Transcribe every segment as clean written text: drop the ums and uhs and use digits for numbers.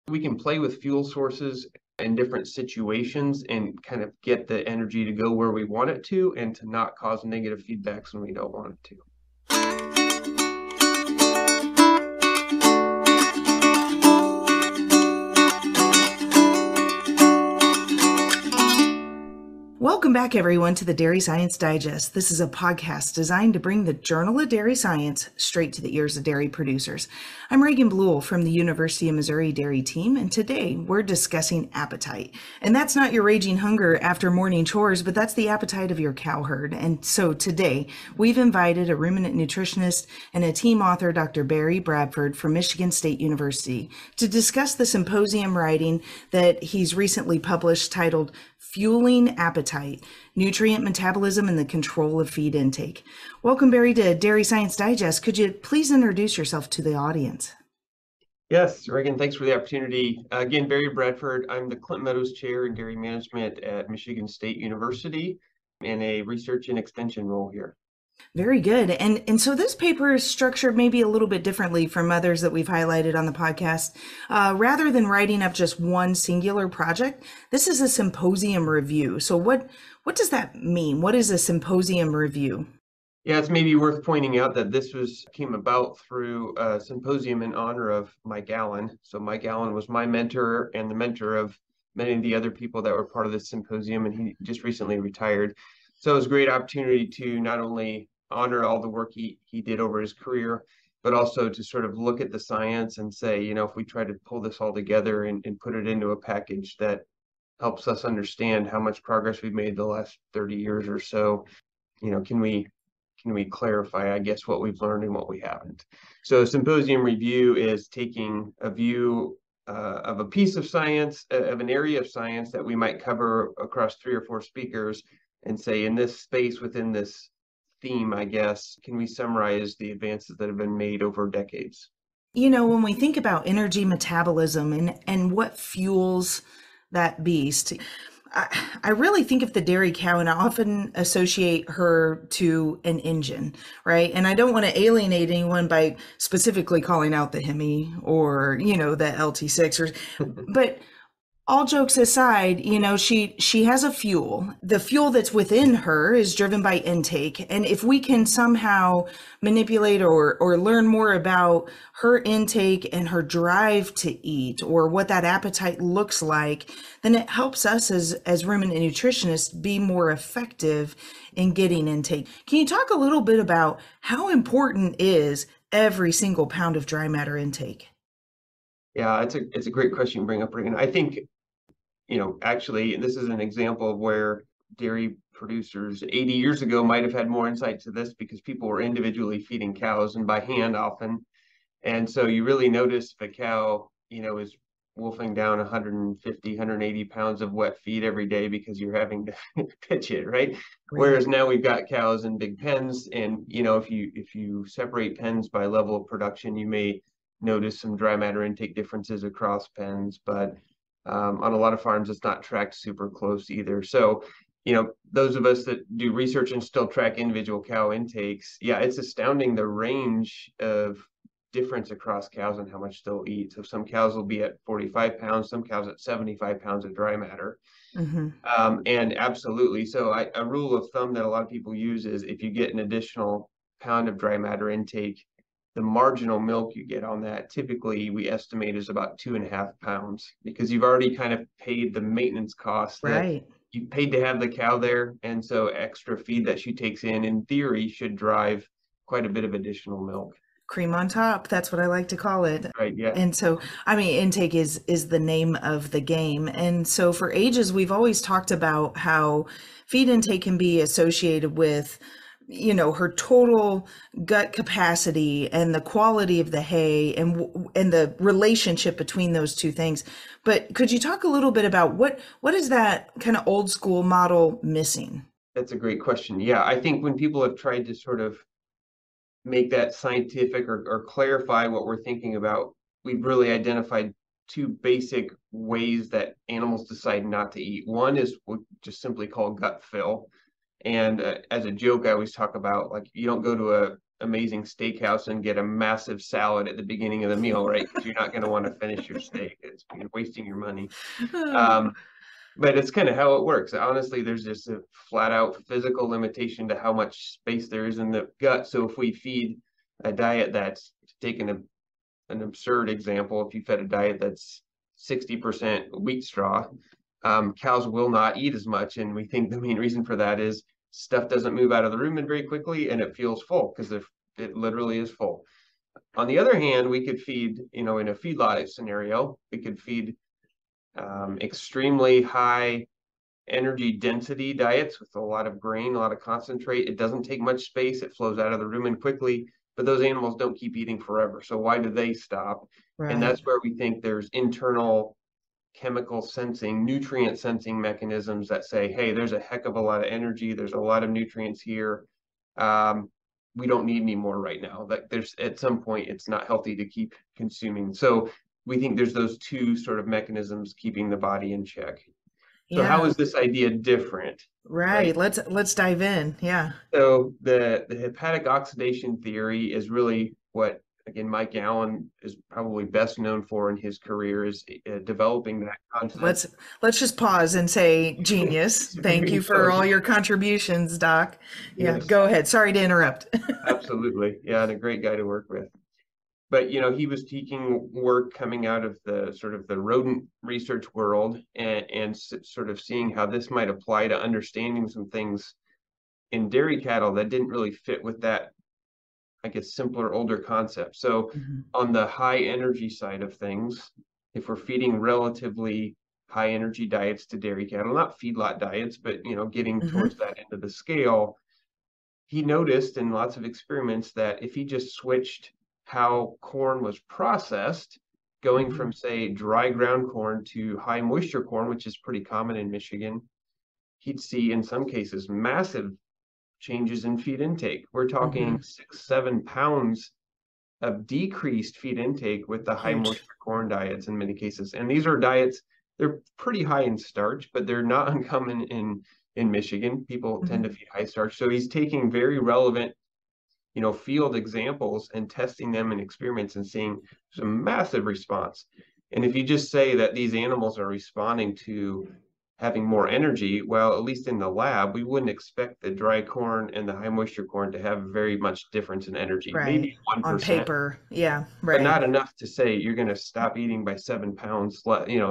We can play with fuel sources in different situations and kind of get the energy to go where we want it to and to not cause negative feedbacks when we don't want it to. Welcome back, everyone, to the Dairy Science Digest. This is a podcast designed to bring the Journal of Dairy Science straight to the ears of dairy producers. I'm Reagan Bluell from the University of Missouri Dairy Team, and today we're discussing appetite. And that's not your raging hunger after morning chores, but that's the appetite of your cow herd. And so today we've invited a ruminant nutritionist and a team author, Dr. Barry Bradford from Michigan State University, to discuss the symposium writing that he's recently published titled Fueling Appetite, Nutrient Metabolism and the Control of Feed Intake. Welcome, Barry, to Dairy Science Digest. Could you please introduce yourself to the audience? Yes, Reagan, thanks for the opportunity. Again, Barry Bradford. I'm the Clinton Meadows Chair in Dairy Management at Michigan State University in a research and extension role here. Very good. And so this paper is structured maybe a little bit differently from others that we've highlighted on the podcast. Rather than writing up just one singular project, this is a symposium review. So what does that mean? What is a symposium review? Yeah, it's maybe worth pointing out that this came about through a symposium in honor of Mike Allen. So Mike Allen was my mentor and the mentor of many of the other people that were part of this symposium, and he just recently retired. So it was a great opportunity to not only honor all the work he did over his career, but also to sort of look at the science and say, if we try to pull this all together and put it into a package that helps us understand how much progress we've made the last 30 years or so, can we clarify, I guess, what we've learned and what we haven't. So symposium review is taking a view of a piece of science, of an area of science that we might cover across 3 or 4 speakers and say, in this space within this theme, I guess, can we summarize the advances that have been made over decades? When we think about energy metabolism and what fuels that beast, I really think of the dairy cow, and I often associate her to an engine, right? And I don't want to alienate anyone by specifically calling out the Hemi or, the LT6, but all jokes aside, she has a fuel. The fuel that's within her is driven by intake. And if we can somehow manipulate or learn more about her intake and her drive to eat, or what that appetite looks like, then it helps us as ruminant nutritionists be more effective in getting intake. Can you talk a little bit about how important is every single pound of dry matter intake? Yeah, it's a great question you bring up, Reagan. I think, actually, this is an example of where dairy producers 80 years ago might have had more insight to this because people were individually feeding cows and by hand often. And so you really notice if a cow, is wolfing down 150, 180 pounds of wet feed every day because you're having to pitch it, right? Whereas now we've got cows in big pens, and if you separate pens by level of production, you may notice some dry matter intake differences across pens, but on a lot of farms, it's not tracked super close either. So, those of us that do research and still track individual cow intakes, yeah, it's astounding the range of difference across cows and how much they'll eat. So some cows will be at 45 pounds, some cows at 75 pounds of dry matter. Mm-hmm. And absolutely. So a rule of thumb that a lot of people use is if you get an additional pound of dry matter intake, the marginal milk you get on that typically we estimate is about 2.5 pounds, because you've already kind of paid the maintenance cost that you paid to have the cow there. And so extra feed that she takes in theory, should drive quite a bit of additional milk. Cream on top. That's what I like to call it. Right. Yeah. And so, intake is the name of the game. And so for ages, we've always talked about how feed intake can be associated with her total gut capacity and the quality of the hay and the relationship between those two things. But could you talk a little bit about what is that kind of old school model missing? That's a great question. Yeah, I think when people have tried to sort of make that scientific or clarify what we're thinking about, we've really identified 2 basic ways that animals decide not to eat. One is what we just simply call gut fill. And as a joke, I always talk about, like, you don't go to amazing steakhouse and get a massive salad at the beginning of the meal, right? Because you're not going to want to finish your steak. You're wasting your money. Um, but it's kind of how it works. Honestly, there's just a flat out physical limitation to how much space there is in the gut. So if we feed a diet that's taking an absurd example, if you fed a diet that's 60% wheat straw, cows will not eat as much. And we think the main reason for that is stuff doesn't move out of the rumen very quickly and it feels full because it literally is full. On the other hand, we could feed, in a feedlot scenario, we could feed extremely high energy density diets with a lot of grain, a lot of concentrate. It doesn't take much space. It flows out of the rumen quickly, but those animals don't keep eating forever. So why do they stop? And Right. that's where we think there's internal chemical sensing, nutrient sensing mechanisms that say, hey, there's a heck of a lot of energy. There's a lot of nutrients here. We don't need any more right now. Like there's at some point, it's not healthy to keep consuming. So we think there's those two sort of mechanisms keeping the body in check. So how Yeah. is this idea different, Right. right? Let's dive in. Yeah. So the hepatic oxidation theory is really what, again, Mike Allen is probably best known for in his career, is developing that concept. Let's just pause and say genius. Thank you for all your contributions, Doc. Yeah, Yes, go ahead. Sorry to interrupt. absolutely. Yeah, and a great guy to work with. But he was taking work coming out of the sort of the rodent research world and sort of seeing how this might apply to understanding some things in dairy cattle that didn't really fit with that, I guess, simpler, older concept. So Mhm. on the high energy side of things, if we're feeding relatively high energy diets to dairy cattle, not feedlot diets, but getting Mhm. towards that end of the scale, he noticed in lots of experiments that if he just switched how corn was processed, going Mhm. from say dry ground corn to high moisture corn, which is pretty common in Michigan, he'd see in some cases massive changes in feed intake. We're talking Mhm. 6, 7 pounds of decreased feed intake with the high Huge. moisture corn diets in many cases. And these are diets, they're pretty high in starch, but they're not uncommon in Michigan. People tend to Mhm. feed high starch. So he's taking very relevant, field examples and testing them in experiments and seeing some massive response. And if you just say that these animals are responding to having more energy, well, at least in the lab, we wouldn't expect the dry corn and the high moisture corn to have very much difference in energy, maybe Right. On 1%, paper. Yeah, but right. not enough to say you're going to stop eating by 7 pounds less, eat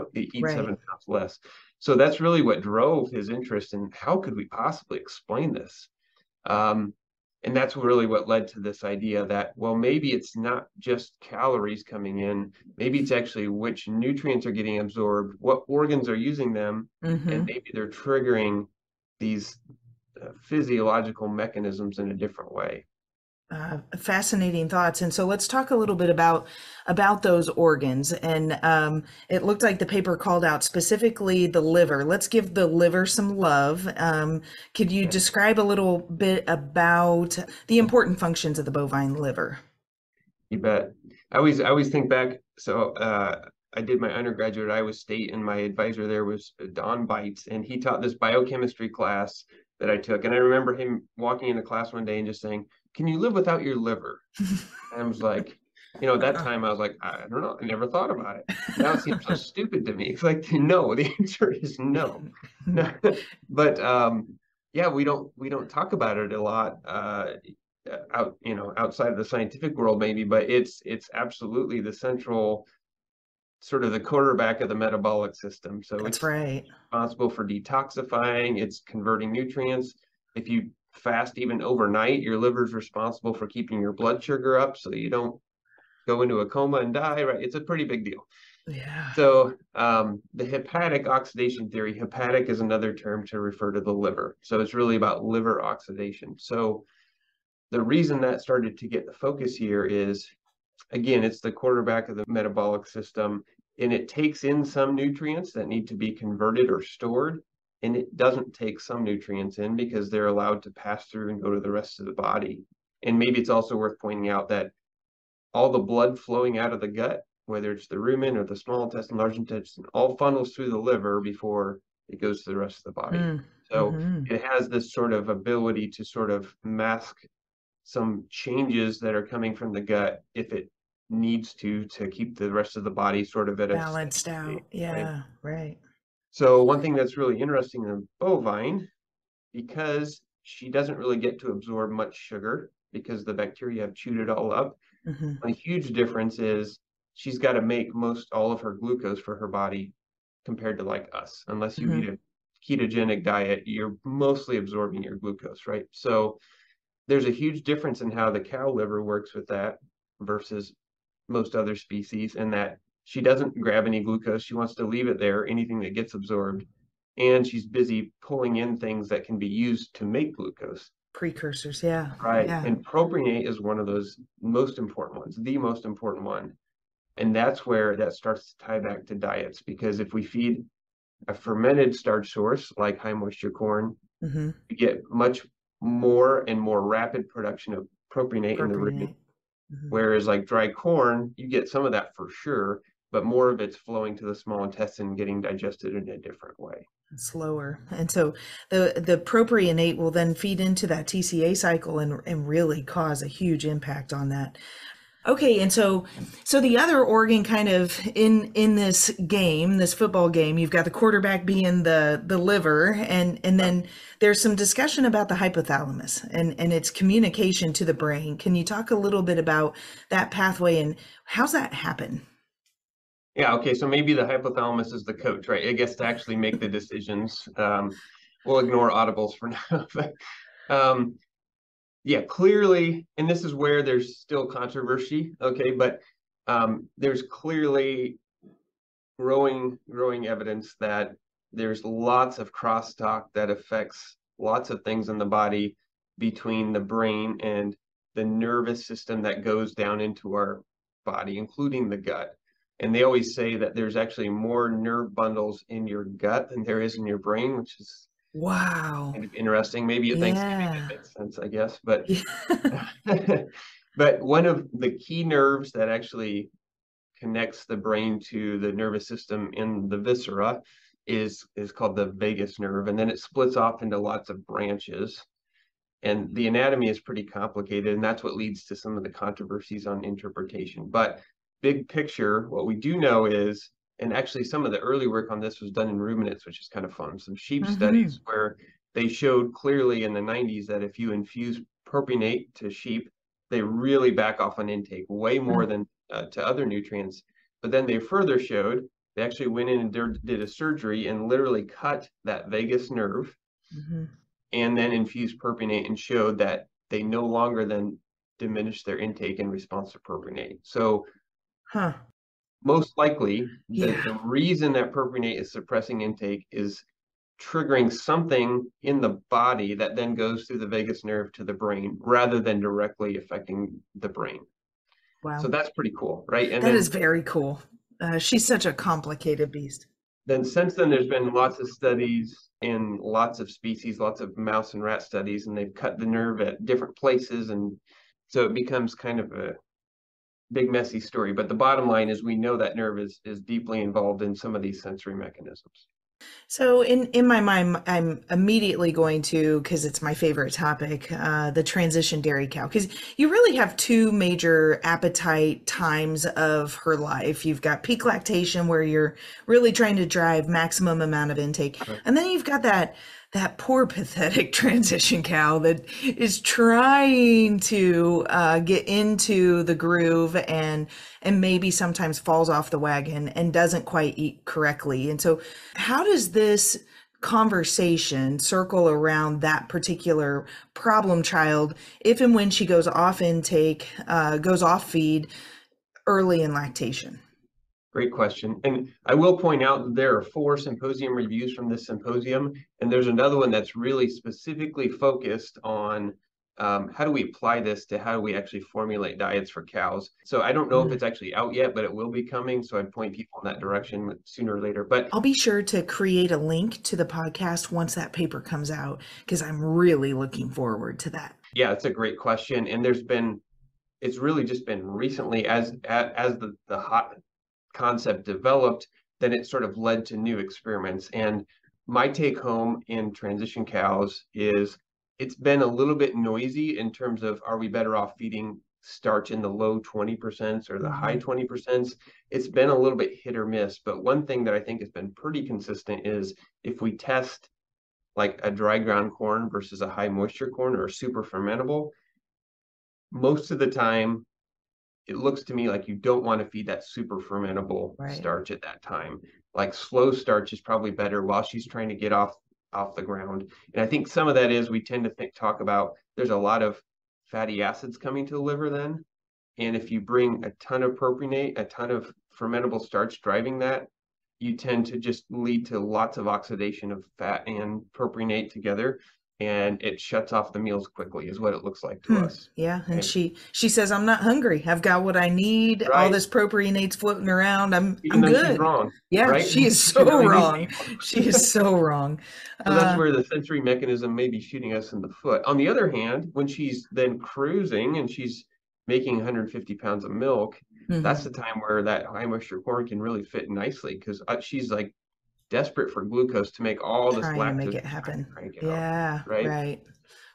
Right. 7 pounds less. So that's really what drove his interest in how could we possibly explain this? Um, and that's really what led to this idea that, well, maybe it's not just calories coming in, maybe it's actually which nutrients are getting absorbed, what organs are using them, and Mhm. maybe they're triggering these physiological mechanisms in a different way. Fascinating thoughts. And so let's talk a little bit about those organs. And it looked like the paper called out specifically the liver. Let's give the liver some love. Could you Yeah, describe a little bit about the important functions of the bovine liver? you bet. I always think back. So I did my undergraduate at Iowa State, and my advisor there was Don Bites, and he taught this biochemistry class that I took. And I remember him walking into class one day and just saying, "Can you live without your liver?" And I was like, at that time I was like, I don't know, I never thought about it. Now it seems so stupid to me. It's like, no, the answer is no. No. But yeah, we don't talk about it a lot outside of the scientific world maybe, but it's absolutely the central sort of the quarterback of the metabolic system. So That's it's right. responsible for detoxifying, it's converting nutrients. If you fast even overnight, your liver's responsible for keeping your blood sugar up so you don't go into a coma and die, right? It's a pretty big deal. Yeah. So the hepatic oxidation theory, hepatic is another term to refer to the liver. So it's really about liver oxidation. So the reason that started to get the focus here is, again, it's the quarterback of the metabolic system, and it takes in some nutrients that need to be converted or stored, and it doesn't take some nutrients in because they're allowed to pass through and go to the rest of the body. And maybe it's also worth pointing out that all the blood flowing out of the gut, whether it's the rumen or the small intestine, large intestine, all funnels through the liver before it goes to the rest of the body. Mm. So Hmm. it has this sort of ability to sort of mask some changes that are coming from the gut if it needs to keep the rest of the body sort of at a steady Balanced state, out. right? Yeah, right. So one thing that's really interesting in bovine, because she doesn't really get to absorb much sugar because the bacteria have chewed it all up. Hmm. A huge difference is she's got to make most all of her glucose for her body compared to like us. Unless you eat Hmm. a ketogenic diet, you're mostly absorbing your glucose, right? So there's a huge difference in how the cow liver works with that versus most other species, in that she doesn't grab any glucose. She wants to leave it there, anything that gets absorbed. And she's busy pulling in things that can be used to make glucose. Precursors. Yeah, Right. yeah. And propionate is one of those most important ones, the most important one. And that's where that starts to tie back to diets, because if we feed a fermented starch source like high moisture corn, Hmm. you get much more and more rapid production of propionate in the rumen. Propionate. Hmm. Whereas like dry corn, you get some of that for sure, but more of it's flowing to the small intestine, getting digested in a different way. Slower. And so the propionate will then feed into that TCA cycle and really cause a huge impact on that. Okay, and so the other organ kind of in this game, this football game, you've got the quarterback being the liver, and then there's some discussion about the hypothalamus and its communication to the brain. Can you talk a little bit about that pathway and how's that happen? Yeah, okay, so maybe the hypothalamus is the coach, right? It gets to actually make the decisions. We'll ignore audibles for now. But yeah, clearly, and this is where there's still controversy, okay, but there's clearly growing evidence that there's lots of crosstalk that affects lots of things in the body between the brain and the nervous system that goes down into our body, including the gut. And they always say that there's actually more nerve bundles in your gut than there is in your brain, which is Wow. kind of interesting. Maybe at Thanksgiving it Yeah. makes sense, I guess. But Yeah. but one of the key nerves that actually connects the brain to the nervous system in the viscera is called the vagus nerve, and then it splits off into lots of branches. And the anatomy is pretty complicated, and that's what leads to some of the controversies on interpretation. But big picture, what we do know is, and actually some of the early work on this was done in ruminants, which is kind of fun. Some sheep Hmm. studies where they showed clearly in the 90s that if you infuse propionate to sheep, they really back off on intake way more than to other nutrients. But then they further showed they actually went in and did a surgery and literally cut that vagus nerve Hmm. and then infused propionate and showed that they no longer then diminish their intake in response to propionate. So Huh. most likely Yeah. the reason that propionate is suppressing intake is triggering something in the body that then goes through the vagus nerve to the brain rather than directly affecting the brain. So Wow. that's pretty cool, right? And That is then very cool. She's such a complicated beast. since then there's been lots of studies in lots of species, lots of mouse and rat studies, and they've cut the nerve at different places, and so it becomes kind of a big messy story. But the bottom line is we know that nerve is deeply involved in some of these sensory mechanisms. So in my mind, I'm immediately going to, because it's my favorite topic, the transition dairy cow. Because you really have two major appetite times of her life. You've got peak lactation, where you're really trying to drive maximum amount of intake, Right. and then you've got that poor pathetic transition cow that is trying to get into the groove and maybe sometimes falls off the wagon and doesn't quite eat correctly. And so how does this conversation circle around that particular problem child if and when she goes off intake, goes off feed early in lactation? Great question. And I will point out there are 4 symposium reviews from this symposium, and there's another one that's really specifically focused on how do we apply this to how do we actually formulate diets for cows. So I don't know if Mm. it's actually out yet, but it will be coming. So I'd point people in that direction sooner or later. But I'll be sure to create a link to the podcast once that paper comes out, because I'm really looking forward to that. yeah, it's a great question. And it's really just been recently as the hot concept developed, then it sort of led to new experiments. And my take home in transition cows is it's been a little bit noisy in terms of, are we better off feeding starch in the low 20% or the high Hmm. 20%? It's been a little bit hit or miss. But one thing that I think has been pretty consistent is if we test like a dry ground corn versus a high moisture corn or a super fermentable, most of the time it looks to me like you don't want to feed that super fermentable Right. starch at that time. Like slow starch is probably better while she's trying to get off the ground. And I think some of that is we tend to talk about there's a lot of fatty acids coming to the liver then. And if you bring a ton of propionate, a ton of fermentable starch driving that, you tend to just lead to lots of oxidation of fat and propionate together, and it shuts off the meals quickly, is what it looks like to Hmm. us. Yeah, and Right? she says, "I'm not hungry. I've got what I need. All Right? this propionate's floating around. Even I'm though she's good." wrong, Yeah, right? she is She so really needs to wrong. eat more. She is so wrong. So that's Uh, where the sensory mechanism may be shooting us in the foot. On the other hand, when she's then cruising and she's making 150 pounds of milk, that's mhm. the time where that high moisture corn can really fit nicely because she's like desperate for glucose to make all this Trying to make lactose it she's trying to happen. crank out, Yeah, right? right.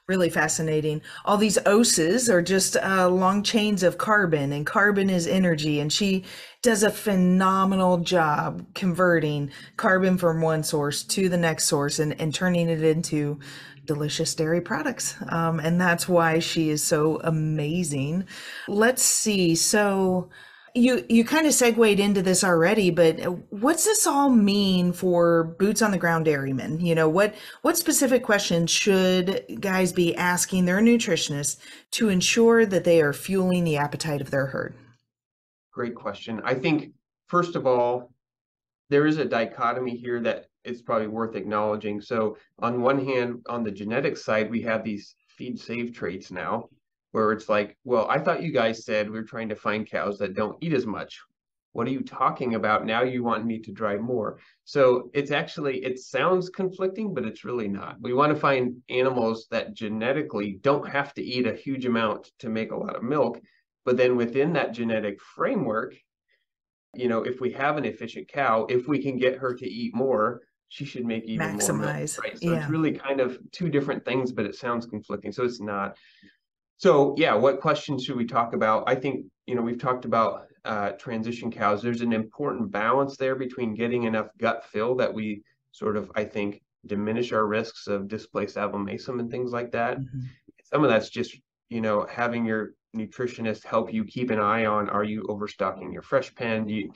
Really fascinating. All these oses are just long chains of carbon, and carbon is energy. And she does a phenomenal job converting carbon from one source to the next source and turning it into delicious dairy products. And that's why she is so amazing. Let's see. So, you kind of segued into this already, but what's this all mean for boots on the ground dairymen? What specific questions should guys be asking their nutritionists to ensure that they are fueling the appetite of their herd? Great question. I think, first of all, there is a dichotomy here that it's probably worth acknowledging. So, on one hand, on the genetic side, we have these feed save traits now, where it's like, well, I thought you guys said we're trying to find cows that don't eat as much. What are you talking about? Now you want me to drive more. So it's actually, it sounds conflicting, but it's really not. We want to find animals that genetically don't have to eat a huge amount to make a lot of milk. But then within that genetic framework, if we have an efficient cow, if we can get her to eat more, she should make even more milk, Maximize. right? So it's Yeah. really kind of two different things, but it sounds conflicting. So it's not. So yeah, what questions should we talk about? I think, we've talked about transition cows. There's an important balance there between getting enough gut fill that we sort of, I think, diminish our risks of displaced abomasum and things like that. Mhm. Some of that's just, having your nutritionist help you keep an eye on, are you overstocking your fresh pen? Are you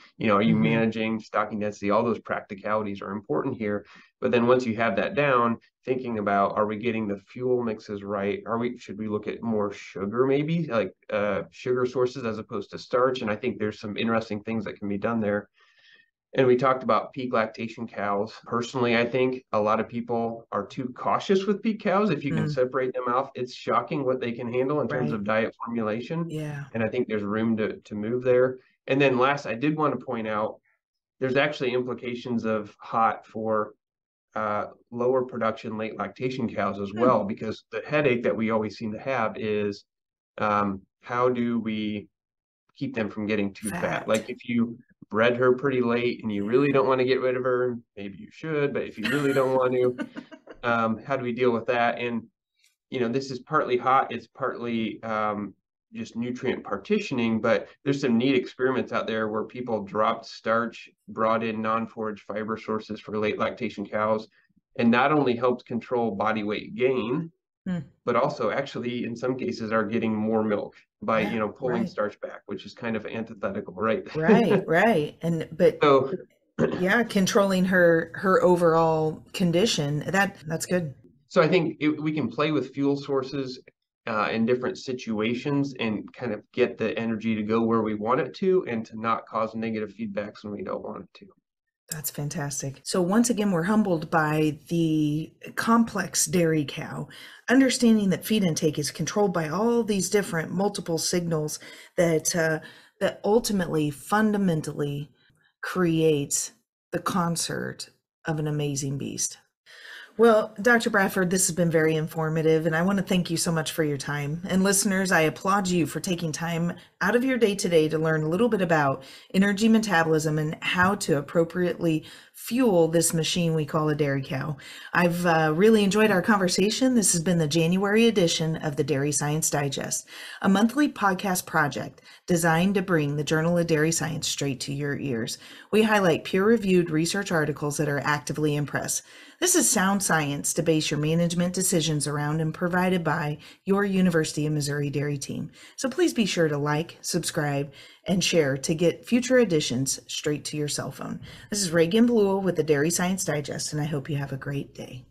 Mhm. managing stocking density? All those practicalities are important here. But then once you have that down, thinking about, are we getting the fuel mixes right? Should we look at more sugar, maybe like sugar sources as opposed to starch? And I think there's some interesting things that can be done there. And we talked about peak lactation cows. Personally, I think a lot of people are too cautious with peak cows. If you can Mm. separate them off, it's shocking what they can handle in terms Right. of diet formulation. Yeah. And I think there's room to move there. And then last, I did want to point out there's actually implications of hot for lower production late lactation cows as Hmm. well, because the headache that we always seem to have is how do we keep them from getting too fat? Fat. Like if you bred her pretty late and you really don't want to get rid of her, maybe you should, but if you really don't want to, how do we deal with that? And this is partly hot, it's partly just nutrient partitioning, but there's some neat experiments out there where people dropped starch, brought in non-forage fiber sources for late lactation cows, and not only helped control body weight gain, Hmm. but also actually in some cases are getting more milk by, Yeah. pulling Right. starch back, which is kind of antithetical, right? Right. Right. And but So yeah, controlling her overall condition. That's good. So I think we can play with fuel sources in different situations and kind of get the energy to go where we want it to and to not cause negative feedbacks when we don't want it to. That's fantastic. So once again, we're humbled by the complex dairy cow, understanding that feed intake is controlled by all these different multiple signals that ultimately, fundamentally creates the concert of an amazing beast. Well, Dr. Bradford, this has been very informative, and I want to thank you so much for your time. And listeners, I applaud you for taking time out of your day today to learn a little bit about energy metabolism and how to appropriately fuel this machine we call a dairy cow. I've really enjoyed our conversation. This has been the January edition of the Dairy Science Digest, a monthly podcast project designed to bring the Journal of Dairy Science straight to your ears. We highlight peer-reviewed research articles that are actively in press. This is sound science to base your management decisions around and provided by your University of Missouri Dairy team. So please be sure to like, subscribe, and share to get future editions straight to your cell phone. This is Reagan Bluel with the Dairy Science Digest, and I hope you have a great day.